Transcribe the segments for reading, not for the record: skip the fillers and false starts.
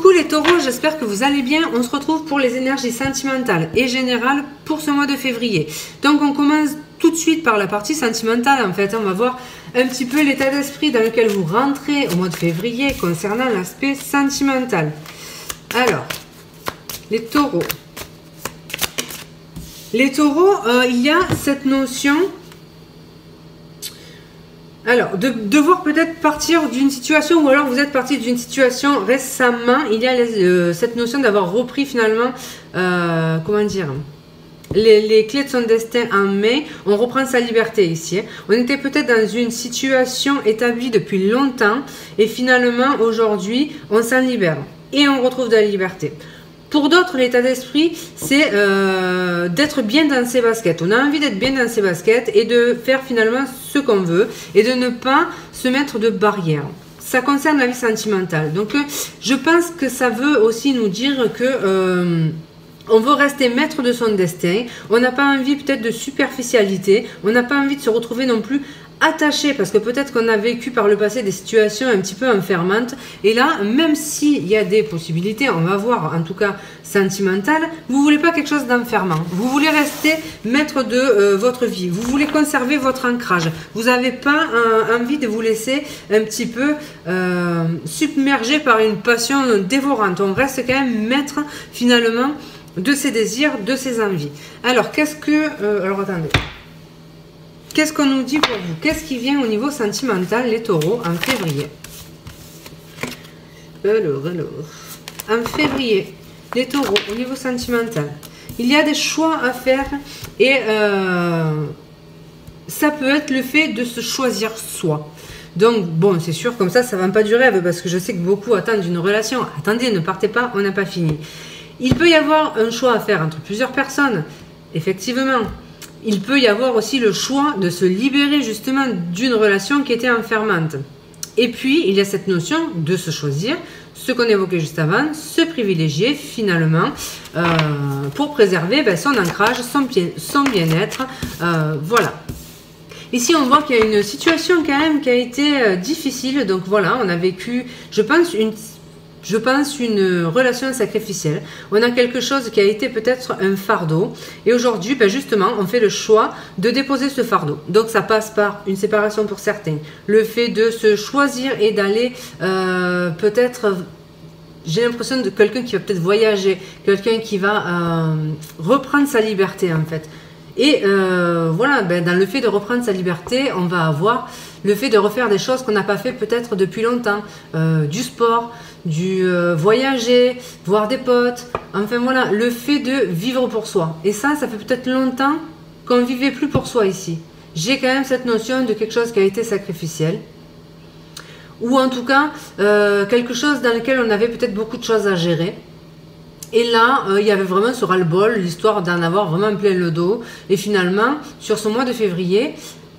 Coucou les taureaux, j'espère que vous allez bien. On se retrouve pour les énergies sentimentales et générales pour ce mois de février. Donc on commence tout de suite par la partie sentimentale. En fait, on va voir un petit peu l'état d'esprit dans lequel vous rentrez au mois de février concernant l'aspect sentimental. Alors, les taureaux. Les taureaux, il y a cette notion... Alors, de devoir peut-être partir d'une situation, ou alors vous êtes parti d'une situation récemment, il y a cette notion d'avoir repris finalement, comment dire, les clés de son destin en main. On reprend sa liberté ici. On était peut-être dans une situation établie depuis longtemps, et finalement, aujourd'hui, on s'en libère, et on retrouve de la liberté. Pour d'autres, l'état d'esprit, c'est d'être bien dans ses baskets. On a envie d'être bien dans ses baskets et de faire finalement ce qu'on veut et de ne pas se mettre de barrières. Ça concerne la vie sentimentale. Donc, je pense que ça veut aussi nous dire que... on veut rester maître de son destin. On n'a pas envie peut-être de superficialité. On n'a pas envie de se retrouver non plus attaché, parce que peut-être qu'on a vécu par le passé des situations un petit peu enfermantes. Et là, même s'il y a des possibilités, on va voir en tout cas sentimentales, vous ne voulez pas quelque chose d'enfermant. Vous voulez rester maître de votre vie. Vous voulez conserver votre ancrage. Vous n'avez pas envie de vous laisser un petit peu submerger par une passion dévorante. On reste quand même maître finalement de ses désirs, de ses envies. Alors, qu'est-ce que... alors, attendez. Qu'est-ce qu'on nous dit pour vous? Qu'est-ce qui vient au niveau sentimental, les taureaux, en février? Alors. En février, les taureaux, au niveau sentimental, il y a des choix à faire et ça peut être le fait de se choisir soi. Donc, bon, c'est sûr, comme ça ne vend pas du rêve, parce que je sais que beaucoup attendent une relation. Attendez, ne partez pas, on n'a pas fini. Il peut y avoir un choix à faire entre plusieurs personnes, effectivement. Il peut y avoir aussi le choix de se libérer justement d'une relation qui était enfermante. Et puis, il y a cette notion de se choisir, ce qu'on évoquait juste avant, se privilégier finalement pour préserver son ancrage, son bien-être. Voilà. Ici, on voit qu'il y a une situation quand même qui a été difficile. Donc voilà, on a vécu, je pense, une relation sacrificielle. On a quelque chose qui a été peut-être un fardeau. Et aujourd'hui, justement, on fait le choix de déposer ce fardeau. Donc, ça passe par une séparation pour certains. Le fait de se choisir et d'aller peut-être... J'ai l'impression de quelqu'un qui va peut-être voyager. Quelqu'un qui va reprendre sa liberté, en fait. Et voilà, dans le fait de reprendre sa liberté, on va avoir le fait de refaire des choses qu'on n'a pas fait peut-être depuis longtemps. Du sport, du voyager, voir des potes, enfin voilà, le fait de vivre pour soi. Et ça fait peut-être longtemps qu'on ne vivait plus pour soi ici. J'ai quand même cette notion de quelque chose qui a été sacrificiel. Ou en tout cas, quelque chose dans lequel on avait peut-être beaucoup de choses à gérer. Et là, il y avait vraiment ce ras-le-bol, l'histoire d'en avoir vraiment plein le dos. Et finalement, sur ce mois de février,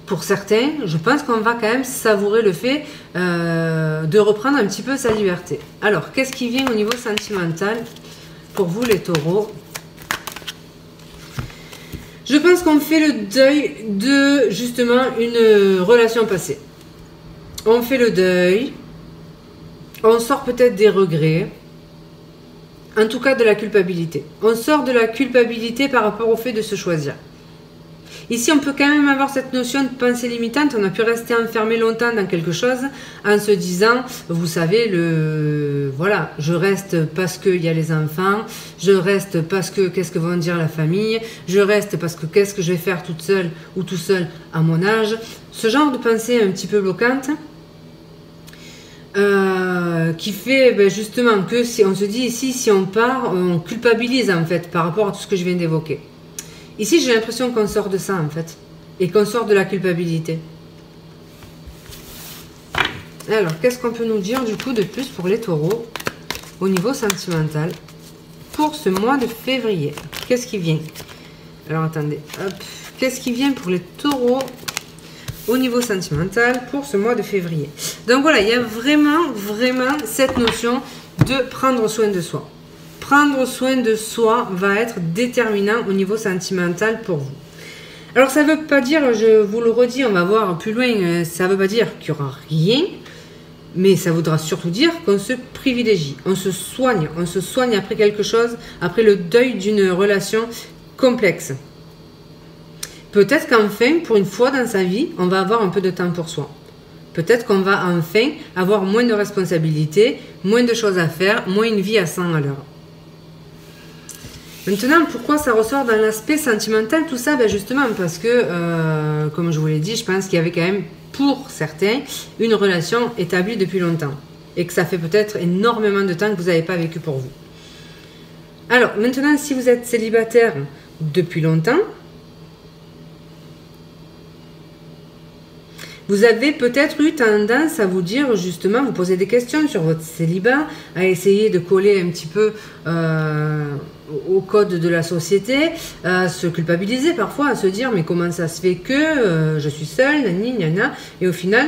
pour certains, je pense qu'on va quand même savourer le fait de reprendre un petit peu sa liberté. Alors, qu'est-ce qui vient au niveau sentimental pour vous les taureaux? Je pense qu'on fait le deuil de justement une relation passée. On fait le deuil, on sort peut-être des regrets, en tout cas de la culpabilité. On sort de la culpabilité par rapport au fait de se choisir. Ici, on peut quand même avoir cette notion de pensée limitante. On a pu rester enfermé longtemps dans quelque chose en se disant, vous savez, voilà, je reste parce qu'il y a les enfants, je reste parce que qu'est-ce que vont dire la famille, je reste parce que qu'est-ce que je vais faire toute seule ou tout seul à mon âge. Ce genre de pensée un petit peu bloquante qui fait justement que si on se dit ici, si on part, on culpabilise en fait par rapport à tout ce que je viens d'évoquer. Ici, j'ai l'impression qu'on sort de ça, en fait. Et qu'on sort de la culpabilité. Alors, qu'est-ce qu'on peut nous dire, du coup, de plus pour les taureaux au niveau sentimental pour ce mois de février? Qu'est-ce qui vient? Alors, attendez. Hop. Qu'est-ce qui vient pour les taureaux au niveau sentimental pour ce mois de février? Donc, voilà, il y a vraiment cette notion de prendre soin de soi. Prendre soin de soi va être déterminant au niveau sentimental pour vous. Alors ça ne veut pas dire, je vous le redis, on va voir plus loin, ça ne veut pas dire qu'il n'y aura rien, Mais ça voudra surtout dire qu'on se privilégie, on se soigne après quelque chose, après le deuil d'une relation complexe. Peut-être qu'enfin, pour une fois dans sa vie, on va avoir un peu de temps pour soi. Peut-être qu'on va enfin avoir moins de responsabilités, moins de choses à faire, moins une vie à 100 à l'heure. Maintenant, pourquoi ça ressort dans l'aspect sentimental, tout ça? Ben justement parce que, comme je vous l'ai dit, je pense qu'il y avait quand même, pour certains, une relation établie depuis longtemps. Et que ça fait peut-être énormément de temps que vous n'avez pas vécu pour vous. Alors, maintenant, si vous êtes célibataire depuis longtemps, vous avez peut-être eu tendance à vous dire, justement, vous poser des questions sur votre célibat, à essayer de coller un petit peu au code de la société, à se culpabiliser parfois, à se dire mais comment ça se fait que je suis seule, nani, nana, et au final,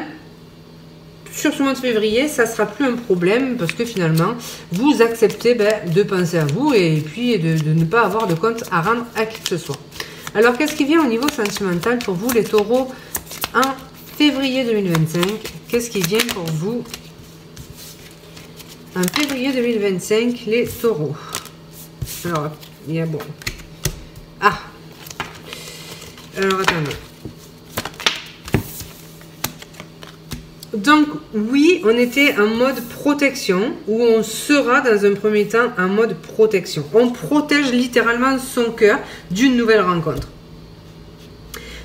sur ce mois de février, ça ne sera plus un problème parce que finalement, vous acceptez de penser à vous et puis de ne pas avoir de compte à rendre à qui que ce soit. Alors, qu'est-ce qui vient au niveau sentimental pour vous, les taureaux, en février 2025, qu'est-ce qui vient pour vous en février 2025, les taureaux? Alors, il y a bon. Ah! Alors, attendez. Donc, oui, on était en mode protection, ou on sera dans un premier temps en mode protection. On protège littéralement son cœur d'une nouvelle rencontre.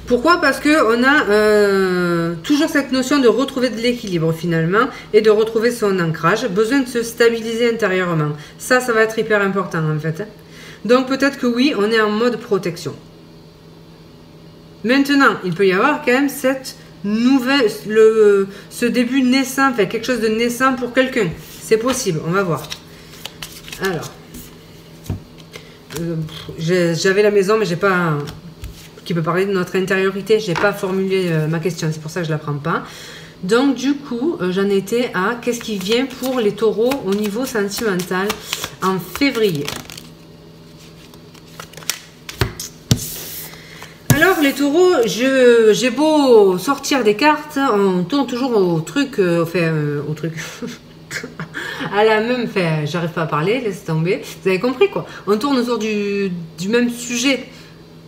Pourquoi? Parce qu'on a toujours cette notion de retrouver de l'équilibre finalement et de retrouver son ancrage, besoin de se stabiliser intérieurement. Ça va être hyper important en fait. Donc peut-être que oui, on est en mode protection. Maintenant, il peut y avoir quand même cette nouvelle, ce début naissant, enfin quelque chose de naissant pour quelqu'un. C'est possible, on va voir. Alors, j'avais la maison mais j'ai pas... qui peut parler de notre intériorité. Je n'ai pas formulé ma question, c'est pour ça que je ne la prends pas. Donc du coup, j'en étais à qu'est-ce qui vient pour les taureaux au niveau sentimental en février. Alors les taureaux, j'ai beau sortir des cartes, on tourne toujours au truc, au truc... à la même, enfin, j'arrive pas à parler, laisse tomber. Vous avez compris quoi? On tourne autour du même sujet.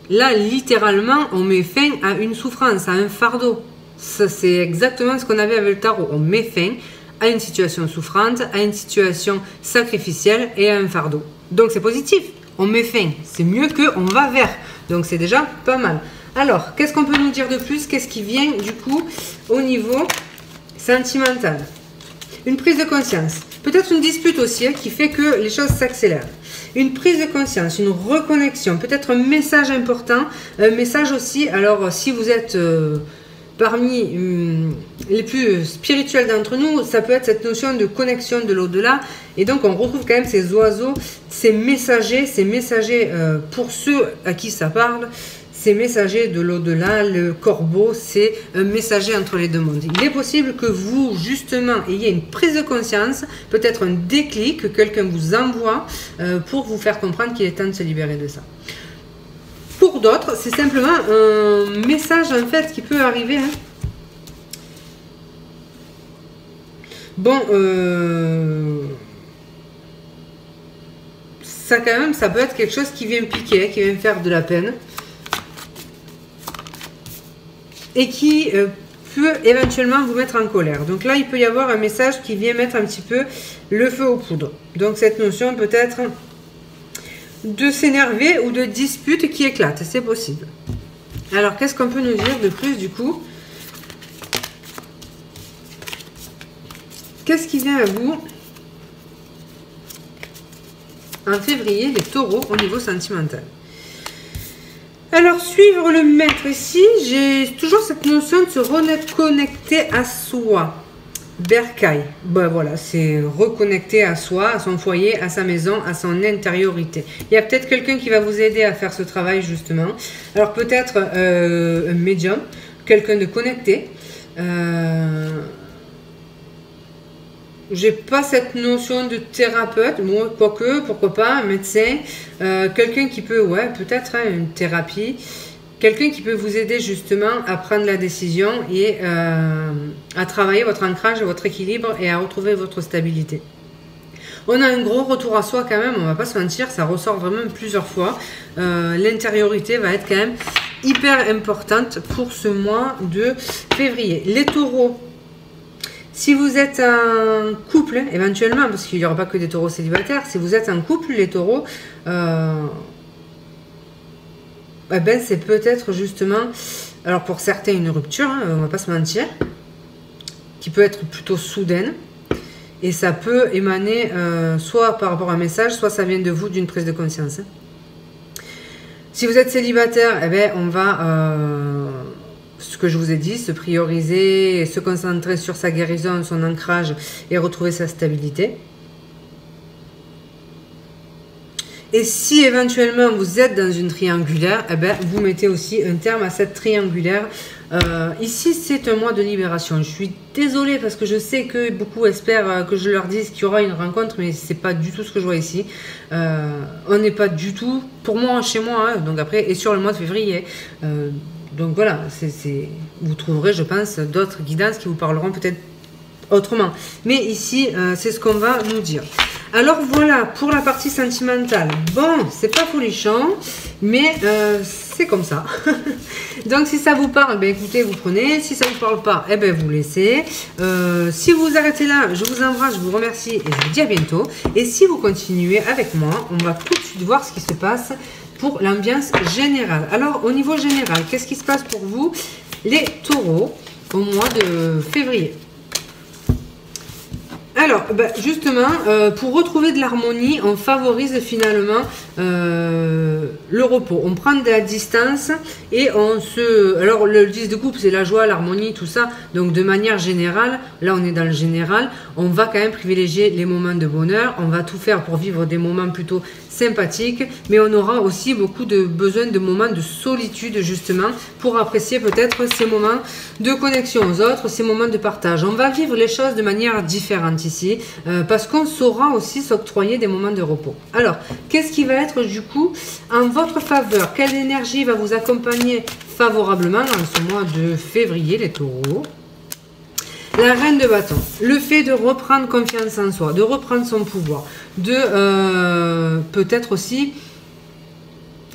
Là, littéralement, on met fin à une souffrance, à un fardeau. C'est exactement ce qu'on avait avec le tarot. On met fin à une situation souffrante, à une situation sacrificielle et à un fardeau. Donc, c'est positif. On met fin. C'est mieux qu'on va vers. Donc, c'est déjà pas mal. Alors, qu'est-ce qu'on peut nous dire de plus? Qu'est-ce qui vient, du coup, au niveau sentimental? Une prise de conscience. Peut-être une dispute aussi, qui fait que les choses s'accélèrent. Une prise de conscience, une reconnexion, peut-être un message important, un message aussi, alors si vous êtes parmi les plus spirituels d'entre nous, ça peut être cette notion de connexion de l'au-delà, et donc on retrouve quand même ces oiseaux, ces messagers pour ceux à qui ça parle, ces messagers de l'au-delà, le corbeau, c'est un messager entre les deux mondes. Il est possible que vous, justement, ayez une prise de conscience, peut-être un déclic que quelqu'un vous envoie pour vous faire comprendre qu'il est temps de se libérer de ça. Pour d'autres, c'est simplement un message, en fait, qui peut arriver. Hein. Bon, ça quand même, ça peut être quelque chose qui vient piquer, qui vient faire de la peine. Et qui peut éventuellement vous mettre en colère. Donc là, il peut y avoir un message qui vient mettre un petit peu le feu aux poudres. Donc cette notion peut-être de s'énerver ou de dispute qui éclate, c'est possible. Alors, qu'est-ce qu'on peut nous dire de plus du coup? Qu'est-ce qui vient à vous en février, les taureaux, au niveau sentimental? Alors, suivre le maître ici, j'ai toujours cette notion de se reconnecter à soi. Bercail, ben voilà, c'est reconnecter à soi, à son foyer, à sa maison, à son intériorité. Il y a peut-être quelqu'un qui va vous aider à faire ce travail justement. Alors peut-être un médium, quelqu'un de connecté. J'ai pas cette notion de thérapeute, moi, quoique, pourquoi pas, un médecin, quelqu'un qui peut, ouais, peut-être hein, une thérapie, quelqu'un qui peut vous aider justement à prendre la décision et à travailler votre ancrage, votre équilibre et à retrouver votre stabilité. On a un gros retour à soi quand même, on va pas se mentir, ça ressort vraiment plusieurs fois. L'intériorité va être quand même hyper importante pour ce mois de février. Les taureaux, si vous êtes un couple, éventuellement, parce qu'il n'y aura pas que des taureaux célibataires, si vous êtes un couple, les taureaux, ben c'est peut-être justement, alors pour certains une rupture, hein, on va pas se mentir, qui peut être plutôt soudaine. Et ça peut émaner soit par rapport à un message, soit ça vient de vous, d'une prise de conscience. Si vous êtes célibataire, eh bien, on va, ce que je vous ai dit, se prioriser, se concentrer sur sa guérison, son ancrage et retrouver sa stabilité. Et si éventuellement vous êtes dans une triangulaire, eh bien, vous mettez aussi un terme à cette triangulaire. Ici, c'est un mois de libération. Je suis désolée parce que je sais que beaucoup espèrent que je leur dise qu'il y aura une rencontre, mais c'est pas du tout ce que je vois ici. On n'est pas du tout, pour moi, chez moi, hein, donc après, et sur le mois de février. Donc voilà, vous trouverez, je pense, d'autres guidances qui vous parleront peut-être autrement. Mais ici, c'est ce qu'on va nous dire. Alors voilà, pour la partie sentimentale. Bon, c'est pas folichon, mais c'est comme ça. Donc si ça vous parle, ben écoutez, vous prenez. Si ça vous parle pas, eh ben vous laissez. Si vous arrêtez là, je vous embrasse, je vous remercie et je vous dis à bientôt. Et si vous continuez avec moi, on va tout de suite voir ce qui se passe pour l'ambiance générale. Alors au niveau général, qu'est-ce qui se passe pour vous, les taureaux, au mois de février? Alors, ben justement, pour retrouver de l'harmonie, on favorise finalement le repos. On prend de la distance et on se... Alors, le 10 de coupe, c'est la joie, l'harmonie, tout ça. Donc, de manière générale, là, on est dans le général, on va quand même privilégier les moments de bonheur. On va tout faire pour vivre des moments plutôt sympathiques. Mais on aura aussi beaucoup de besoin de moments de solitude, justement, pour apprécier peut-être ces moments de connexion aux autres, ces moments de partage. On va vivre les choses de manière différente ici, parce qu'on saura aussi s'octroyer des moments de repos. Alors, qu'est-ce qui va être du coup en votre faveur? Quelle énergie va vous accompagner favorablement dans ce mois de février, les taureaux? La reine de bâton, le fait de reprendre confiance en soi, de reprendre son pouvoir, de peut-être aussi,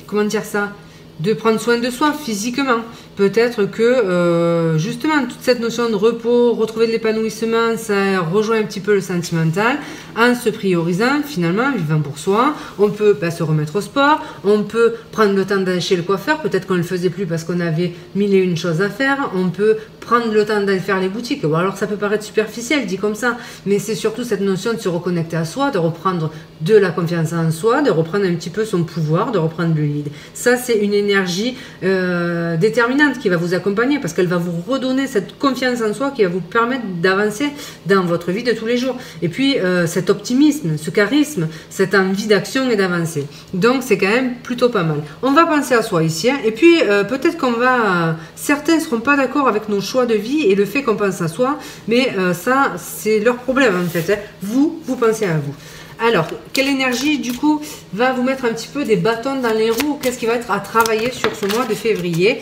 comment dire ça, de prendre soin de soi physiquement. Peut-être que justement toute cette notion de repos, retrouver de l'épanouissement, ça rejoint un petit peu le sentimental en se priorisant finalement, vivant pour soi. On peut se remettre au sport, on peut prendre le temps d'aller chez le coiffeur, peut-être qu'on ne le faisait plus parce qu'on avait mille et une choses à faire. On peut prendre le temps d'aller faire les boutiques. Bon, alors ça peut paraître superficiel dit comme ça, mais c'est surtout cette notion de se reconnecter à soi, de reprendre de la confiance en soi, de reprendre un petit peu son pouvoir, de reprendre le lead. Ça, c'est une énergie déterminante qui va vous accompagner parce qu'elle va vous redonner cette confiance en soi qui va vous permettre d'avancer dans votre vie de tous les jours. Et puis cet optimisme, ce charisme, cette envie d'action et d'avancer. Donc c'est quand même plutôt pas mal. On va penser à soi ici, hein. Et puis peut-être qu'on va... certains ne seront pas d'accord avec nos choix de vie et le fait qu'on pense à soi, mais ça c'est leur problème en fait, hein. Vous pensez à vous. Alors, quelle énergie, du coup, va vous mettre un petit peu des bâtons dans les roues? Qu'est-ce qui va être à travailler sur ce mois de février?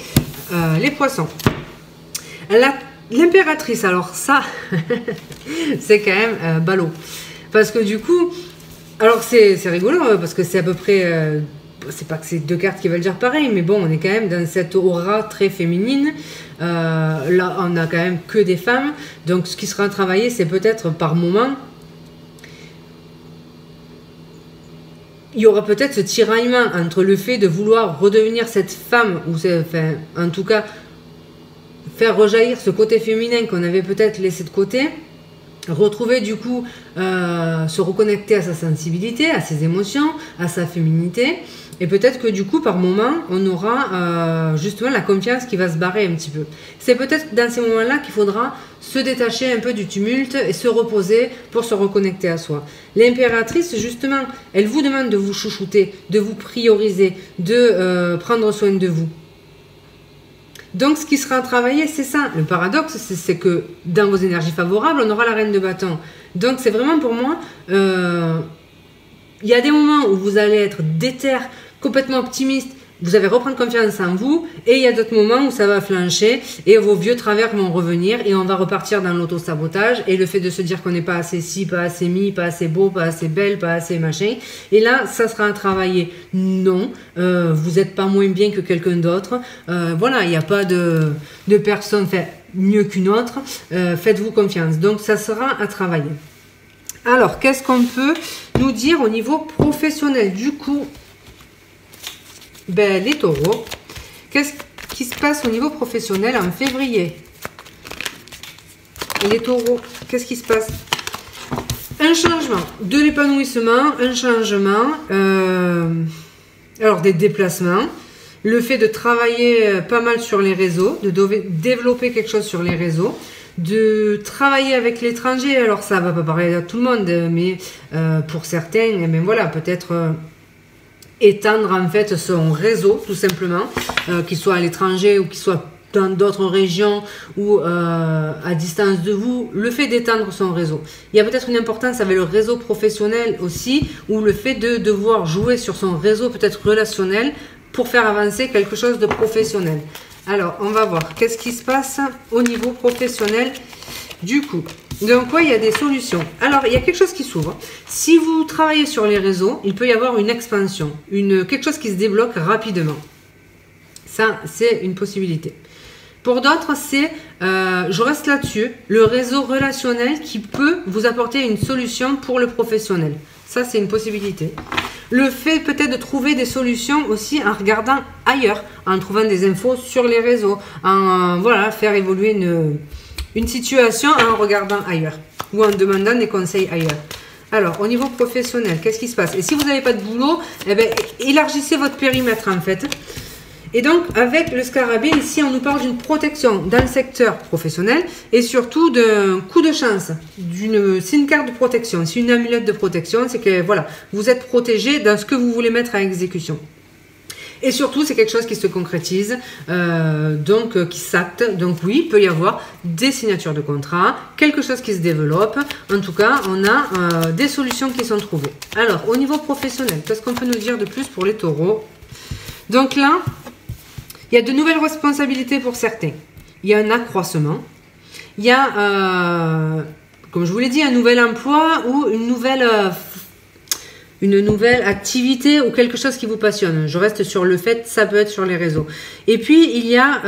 Les poissons. L'impératrice, alors ça, c'est quand même ballot. Parce que du coup, alors c'est rigolo, parce que c'est à peu près... c'est pas que c'est deux cartes qui veulent dire pareil, mais bon, on est quand même dans cette aura très féminine. Là, on a quand même que des femmes. Donc, ce qui sera travaillé, c'est peut-être par moment... il y aura peut-être ce tiraillement entre le fait de vouloir redevenir cette femme, ou enfin, en tout cas, faire rejaillir ce côté féminin qu'on avait peut-être laissé de côté, retrouver du coup, se reconnecter à sa sensibilité, à ses émotions, à sa féminité, et peut-être que du coup, par moment, on aura justement la confiance qui va se barrer un petit peu. C'est peut-être dans ces moments-là qu'il faudra se détacher un peu du tumulte et se reposer pour se reconnecter à soi. L'impératrice, justement, elle vous demande de vous chouchouter, de vous prioriser, de prendre soin de vous. Donc, ce qui sera travaillé, c'est ça. Le paradoxe, c'est que dans vos énergies favorables, on aura la reine de bâton. Donc, c'est vraiment pour moi... il y a des moments où vous allez être déter, complètement optimiste, vous allez reprendre confiance en vous et il y a d'autres moments où ça va flancher et vos vieux travers vont revenir et on va repartir dans l'auto-sabotage et le fait de se dire qu'on n'est pas assez ci, pas assez mi, pas assez beau, pas assez belle, pas assez machin. Et là, ça sera à travailler. Non, vous n'êtes pas moins bien que quelqu'un d'autre. Voilà, il n'y a pas de personne mieux qu'une autre. Faites-vous confiance. Donc, ça sera à travailler. Alors, qu'est-ce qu'on peut nous dire au niveau professionnel? Du coup, ben, les taureaux, qu'est-ce qui se passe au niveau professionnel en février? Les taureaux, qu'est-ce qui se passe? Un changement, de l'épanouissement, un changement, alors des déplacements, le fait de travailler pas mal sur les réseaux, de développer quelque chose sur les réseaux, de travailler avec l'étranger. Alors ça va pas parler à tout le monde, mais pour certains, eh bien voilà, peut-être étendre en fait son réseau tout simplement, qu'il soit à l'étranger ou qu'il soit dans d'autres régions ou à distance de vous, le fait d'étendre son réseau. Il y a peut-être une importance avec le réseau professionnel aussi, ou le fait de devoir jouer sur son réseau peut-être relationnel pour faire avancer quelque chose de professionnel. Alors, on va voir qu'est-ce qui se passe au niveau professionnel du coup. Donc, ouais, il y a des solutions. Alors, il y a quelque chose qui s'ouvre. Si vous travaillez sur les réseaux, il peut y avoir une expansion, quelque chose qui se débloque rapidement. Ça, c'est une possibilité. Pour d'autres, c'est, je reste là-dessus, le réseau relationnel qui peut vous apporter une solution pour le professionnel. Ça, c'est une possibilité. Le fait peut-être de trouver des solutions aussi en regardant ailleurs, en trouvant des infos sur les réseaux, en voilà, faire évoluer une situation en regardant ailleurs ou en demandant des conseils ailleurs. Alors, au niveau professionnel, qu'est-ce qui se passe? Et si vous n'avez pas de boulot, eh bien, élargissez votre périmètre en fait. Et donc, avec le scarabée, ici, on nous parle d'une protection dans le secteur professionnel et surtout d'un coup de chance. C'est une carte de protection, c'est une amulette de protection. C'est que, voilà, vous êtes protégé dans ce que vous voulez mettre à exécution. Et surtout, c'est quelque chose qui se concrétise, qui s'acte. Donc oui, il peut y avoir des signatures de contrat, quelque chose qui se développe. En tout cas, on a des solutions qui sont trouvées. Alors, au niveau professionnel, qu'est-ce qu'on peut nous dire de plus pour les taureaux? Donc là, il y a de nouvelles responsabilités pour certains. Il y a un accroissement. Il y a, comme je vous l'ai dit, un nouvel emploi ou une nouvelle activité ou quelque chose qui vous passionne. Je reste sur le fait, ça peut être sur les réseaux. Et puis, il y a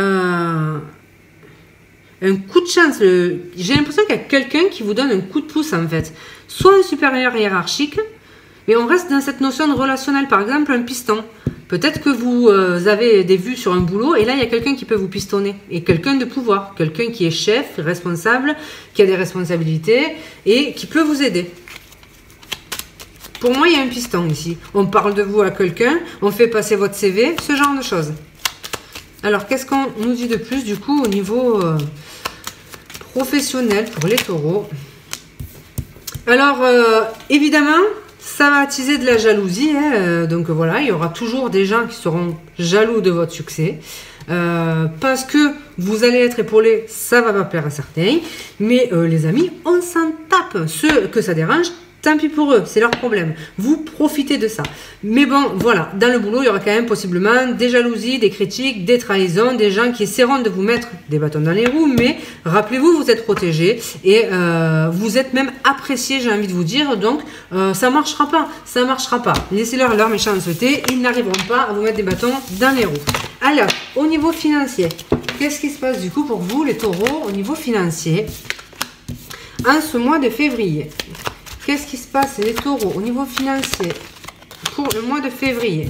un coup de chance. J'ai l'impression qu'il y a quelqu'un qui vous donne un coup de pouce, en fait. Soit un supérieur hiérarchique, mais on reste dans cette notion de relationnel. Par exemple, un piston. Peut-être que vous avez des vues sur un boulot et là, il y a quelqu'un qui peut vous pistonner. Et quelqu'un de pouvoir. Quelqu'un qui est chef, responsable, qui a des responsabilités et qui peut vous aider. Pour moi, il y a un piston ici. On parle de vous à quelqu'un, on fait passer votre CV, ce genre de choses. Alors, qu'est-ce qu'on nous dit de plus, du coup, au niveau professionnel pour les taureaux? Alors, évidemment, ça va attiser de la jalousie. Hein, donc, voilà, il y aura toujours des gens qui seront jaloux de votre succès. Parce que vous allez être épaulé, ça va pas plaire à certains. Mais les amis, on s'en tape. Ceux que ça dérange, tant pis pour eux, c'est leur problème. Vous profitez de ça. Mais bon, voilà, dans le boulot, il y aura quand même possiblement des jalousies, des critiques, des trahisons, des gens qui essaieront de vous mettre des bâtons dans les roues. Mais rappelez-vous, vous êtes protégés et vous êtes même appréciés, j'ai envie de vous dire. Donc, ça marchera pas. Ça marchera pas. Laissez-leur leur méchanceté. Ils n'arriveront pas à vous mettre des bâtons dans les roues. Alors, au niveau financier, qu'est-ce qui se passe du coup pour vous, les taureaux, au niveau financier, en ce mois de février? Qu'est-ce qui se passe, les taureaux, au niveau financier pour le mois de février?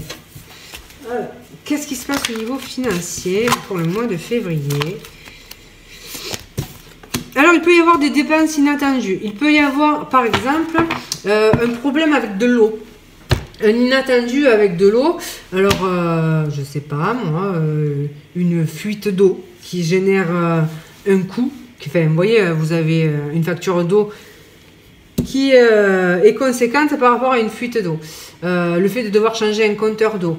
Qu'est-ce qui se passe au niveau financier pour le mois de février? Alors, il peut y avoir des dépenses inattendues. Il peut y avoir, par exemple, un problème avec de l'eau. Un inattendu avec de l'eau. Alors, je sais pas, moi, une fuite d'eau qui génère un coût. Enfin, vous voyez, vous avez une facture d'eau qui est conséquente par rapport à une fuite d'eau. Le fait de devoir changer un compteur d'eau.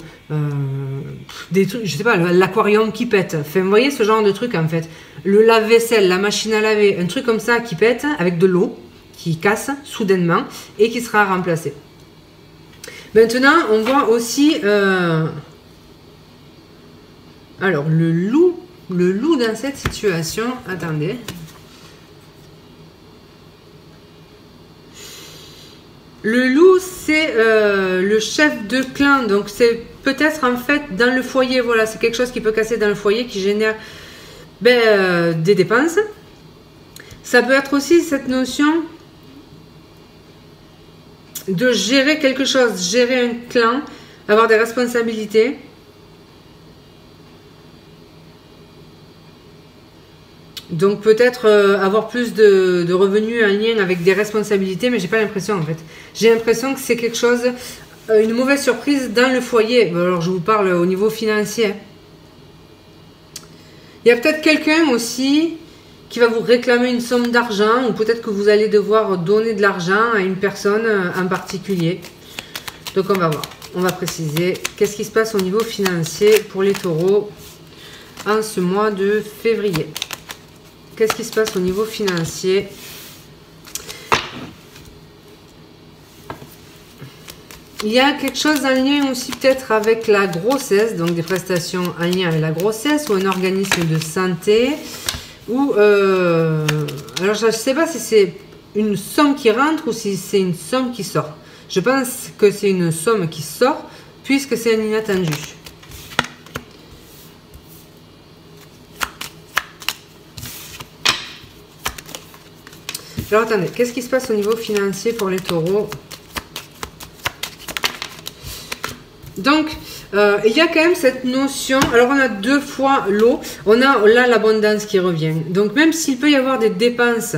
Des trucs, je sais pas, l'aquarium qui pète. Enfin, vous voyez ce genre de truc en fait. Le lave-vaisselle, la machine à laver, un truc comme ça qui pète avec de l'eau, qui casse soudainement et qui sera remplacé. Maintenant, on voit aussi Alors, le loup dans cette situation, attendez. Le loup, c'est le chef de clan, donc c'est peut-être en fait dans le foyer, voilà, c'est quelque chose qui peut casser dans le foyer, qui génère des dépenses. Ça peut être aussi cette notion de gérer quelque chose, gérer un clan, avoir des responsabilités. Donc peut-être avoir plus de revenus en lien avec des responsabilités, mais j'ai pas l'impression en fait. J'ai l'impression que c'est quelque chose, une mauvaise surprise dans le foyer. Alors je vous parle au niveau financier. Il y a peut-être quelqu'un aussi qui va vous réclamer une somme d'argent, ou peut-être que vous allez devoir donner de l'argent à une personne en particulier. Donc on va voir, on va préciser qu'est-ce qui se passe au niveau financier pour les taureaux en ce mois de février. Qu'est-ce qui se passe au niveau financier? Il y a quelque chose en lien aussi peut-être avec la grossesse, donc des prestations en lien avec la grossesse, ou un organisme de santé, ou alors je ne sais pas si c'est une somme qui rentre ou si c'est une somme qui sort. Je pense que c'est une somme qui sort puisque c'est un inattendu. Alors attendez, qu'est-ce qui se passe au niveau financier pour les taureaux? Donc, il y a quand même cette notion, alors on a deux fois l'eau, on a là l'abondance qui revient. Donc même s'il peut y avoir des dépenses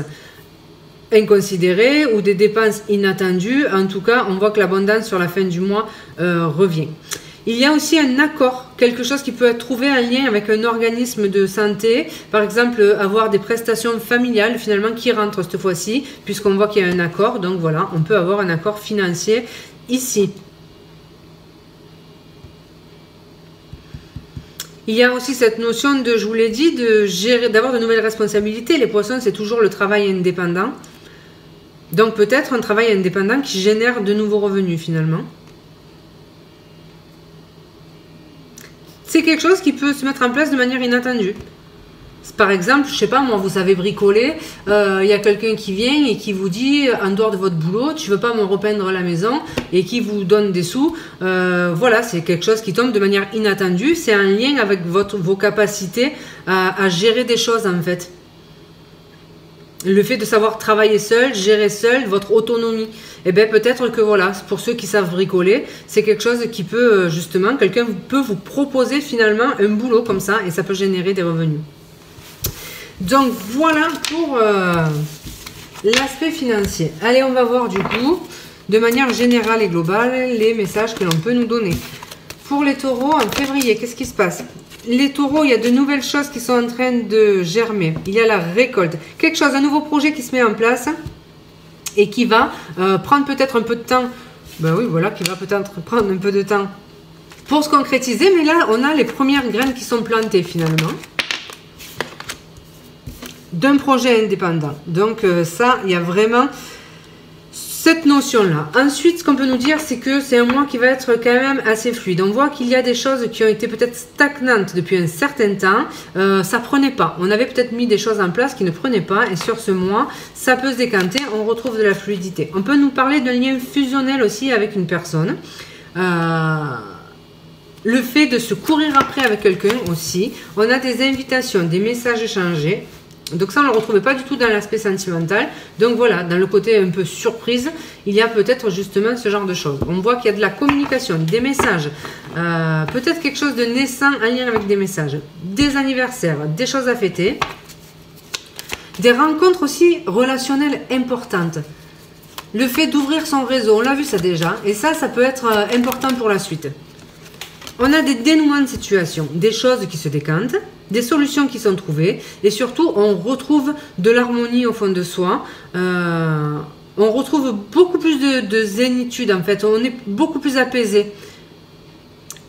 inconsidérées ou des dépenses inattendues, en tout cas on voit que l'abondance sur la fin du mois revient. Il y a aussi un accord, quelque chose qui peut être trouvé en lien avec un organisme de santé, par exemple avoir des prestations familiales finalement qui rentrent cette fois-ci, puisqu'on voit qu'il y a un accord, donc voilà, on peut avoir un accord financier ici. Il y a aussi cette notion de, je vous l'ai dit, de gérer, d'avoir de nouvelles responsabilités. Les poissons, c'est toujours le travail indépendant. Donc peut-être un travail indépendant qui génère de nouveaux revenus finalement. C'est quelque chose qui peut se mettre en place de manière inattendue. Par exemple, je sais pas moi, vous savez bricoler, il y a quelqu'un qui vient et qui vous dit en dehors de votre boulot, tu veux pas me repeindre la maison, et qui vous donne des sous. Voilà, c'est quelque chose qui tombe de manière inattendue. C'est un lien avec vos capacités à gérer des choses en fait. Le fait de savoir travailler seul, gérer seul, votre autonomie. Et bien peut-être que voilà, pour ceux qui savent bricoler, c'est quelque chose qui peut justement, quelqu'un peut vous proposer finalement un boulot comme ça et ça peut générer des revenus. Donc voilà pour l'aspect financier. Allez, on va voir du coup, de manière générale et globale, les messages que l'on peut nous donner. Pour les taureaux, en février, qu'est-ce qui se passe? Les taureaux, il y a de nouvelles choses qui sont en train de germer. Il y a la récolte. Quelque chose, un nouveau projet qui se met en place et qui va prendre peut-être un peu de temps. Ben oui, voilà, qui va peut-être prendre un peu de temps pour se concrétiser. Mais là, on a les premières graines qui sont plantées finalement d'un projet indépendant. Donc ça, il y a vraiment cette notion-là. Ensuite, ce qu'on peut nous dire, c'est que c'est un mois qui va être quand même assez fluide. On voit qu'il y a des choses qui ont été peut-être stagnantes depuis un certain temps. Ça prenait pas. On avait peut-être mis des choses en place qui ne prenaient pas. Et sur ce mois, ça peut se décanter. On retrouve de la fluidité. On peut nous parler d'un lien fusionnel aussi avec une personne. Le fait de se courir après avec quelqu'un aussi. On a des invitations, des messages échangés. Donc ça, on ne le retrouvait pas du tout dans l'aspect sentimental. Donc voilà, dans le côté un peu surprise, il y a peut-être justement ce genre de choses. On voit qu'il y a de la communication, des messages, peut-être quelque chose de naissant en lien avec des messages, des anniversaires, des choses à fêter, des rencontres aussi relationnelles importantes. Le fait d'ouvrir son réseau, on l'a vu ça déjà, et ça peut être important pour la suite. On a des dénouements de situation, des choses qui se décantent, des solutions qui sont trouvées et surtout on retrouve de l'harmonie au fond de soi. On retrouve beaucoup plus de zénitude en fait, on est beaucoup plus apaisé.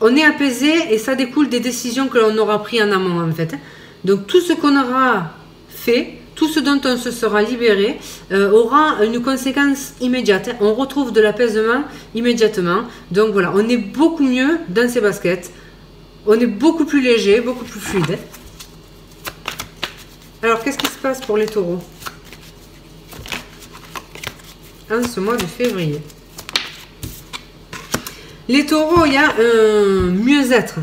On est apaisé et ça découle des décisions que l'on aura prises en amont en fait. Donc tout ce qu'on aura fait, tout ce dont on se sera libéré aura une conséquence immédiate. On retrouve de l'apaisement immédiatement. Donc voilà, on est beaucoup mieux dans ses baskets. On est beaucoup plus léger, beaucoup plus fluide. Alors, qu'est-ce qui se passe pour les taureaux en ce mois de février? Les taureaux, il y a un mieux-être.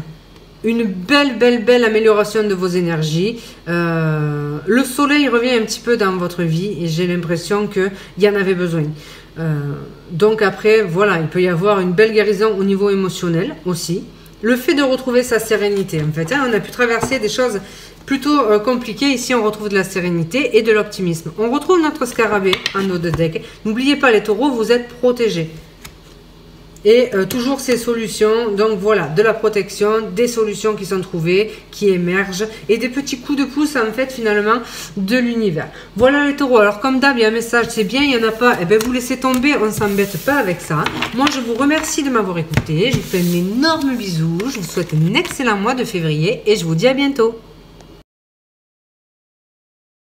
Une belle amélioration de vos énergies. Le soleil revient un petit peu dans votre vie et j'ai l'impression qu'il y en avait besoin. Donc après, voilà, il peut y avoir une belle guérison au niveau émotionnel aussi. Le fait de retrouver sa sérénité, en fait. On a pu traverser des choses plutôt compliquées. Ici, on retrouve de la sérénité et de l'optimisme. On retrouve notre scarabée en haut de deck. N'oubliez pas, les taureaux, vous êtes protégés. Et toujours ces solutions, donc voilà, de la protection, des solutions qui sont trouvées, qui émergent, et des petits coups de pouce en fait finalement de l'univers. Voilà les taureaux, alors comme d'hab il y a un message, c'est bien, il n'y en a pas, et bien vous laissez tomber, on ne s'embête pas avec ça. Moi je vous remercie de m'avoir écouté, je vous fais un énorme bisou, je vous souhaite un excellent mois de février, et je vous dis à bientôt.